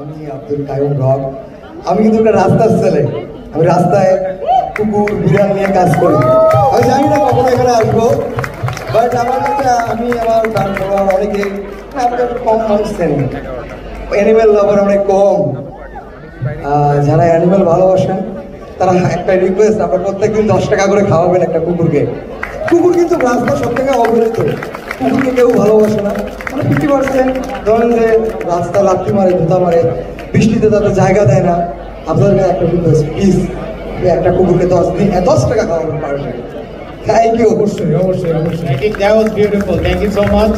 আমি আব্দুল কাইয়ুম রক। আমি কিন্তু একটা রাস্তার ছেলে। আমি রাস্তায় কুকুর বিড়াল নিয়ে কাজ করি। আমি জানি না কখনো এখানে আসবো, বাট আমার কাছে আমি আমার অনেকে আমাকে কম মানুষ চেনে, অ্যানিমেল লাভার অনেক কম। যারা অ্যানিমেল ভালোবাসেন তারা একটা রিকোয়েস্ট, আপনার প্রত্যেকদিন 10 টাকা করে খাওয়াবেন একটা কুকুরকে। কুকুর কিন্তু রাস্তা সব থেকে অবহেলিত, কুকুরকে কেউ ভালোবাসে না। মানে 50% ধরেন যে রাস্তা লাথি মারে, জুতা মারে, বৃষ্টিতে তাদের জায়গা দেয় না। আপনাদের একটা রিকোয়েস্ট, প্লিজ একটা কুকুরকে 10 টাকা খাওয়াবেন পারবেন। Thank you. অবশ্যই অবশ্যই অবশ্যই। I think that was beautiful. Thank you so much.